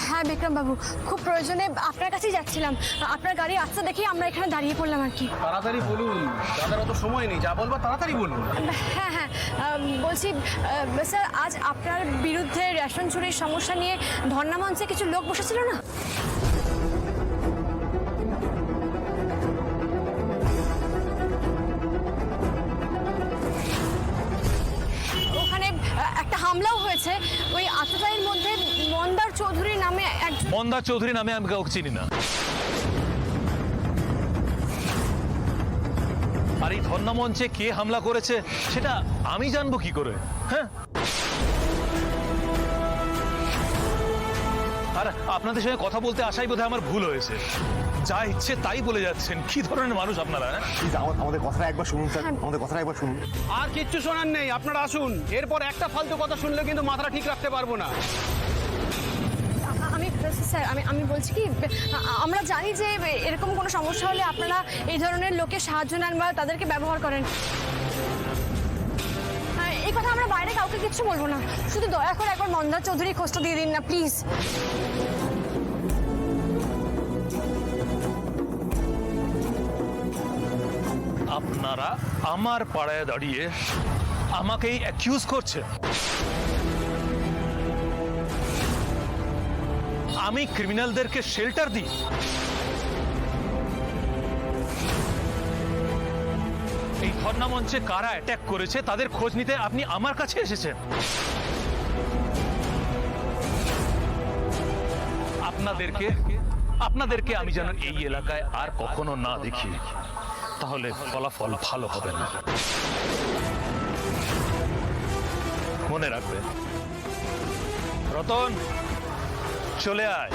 হ্যাঁ বিক্রম বাবু, খুব প্রয়োজনে আপনার কাছেই যাচ্ছিলাম। আপনার গাড়ি আসতে দেখেই আমরা এখানে দাঁড়িয়ে পড়লাম আর কি। তাড়াতাড়ি বলুন, দাদার অত সময় নেই, যা বলবা তাড়াতাড়ি বলুন। হ্যাঁ হ্যাঁ, বলছি স্যার, আজ আপনার বিরুদ্ধে রেশন চুরির সমস্যা নিয়ে ধর্ণা মঞ্চে কিছু লোক বসেছিল না? ওখানে একটা হামলাও হয়েছে। ওই আততায়ীর মধ্যে মন্দার চৌধুরী নামে এক... মন্দার চৌধুরী নামে আমি কাউকে চিনি না। আর এই ধর্ণা মঞ্চে কে হামলা করেছে সেটা আমি জানবো কি করে? হ্যাঁ, আর আপনাদের সঙ্গে কথা বলতে আসাই বোধহয় আমার ভুল হয়েছে। যা ইচ্ছে তাই বলে যাচ্ছেন। কি ধরনের মানুষ আপনারা? আমাদের কথাটা একবার শুনুন স্যার, আমাদের কথাটা একবার শুনুন। আর কিচ্ছু শোনার নেই, আপনারা আসুন। এরপর একটা ফালতু কথা শুনলে কিন্তু মাথাটা ঠিক রাখতে পারবো না। আমি স্যার, আমি বলছি কি, আমরা জানি যে এরকম কোনো সমস্যা হলে আপনারা এই ধরনের লোকের সাহায্য নেন বা তাদেরকে ব্যবহার করেন। এই কথা আমরা বাইরে কাউকে কিচ্ছু বলবো না। শুধু দয়া করে একবার মন্দার চৌধুরী খোঁজটা দিয়ে দিন না প্লিজ। আপনারা আমার পাড়ায় দাঁড়িয়ে আমাকেই অ্যাকিউজ করছেন আমি ক্রিমিনালদেরকে শেল্টার দিই? এই ধর্ণা মঞ্চে কারা অ্যাটাক করেছে তাদের খোঁজ নিতে আপনি আমার কাছে এসেছেন। আপনাদেরকে আমি যেন এই এলাকায় আর কখনো না দেখি, তাহলে ফলাফল ভালো হবে না। মনে রাখবেন। রতন, চলে আয়।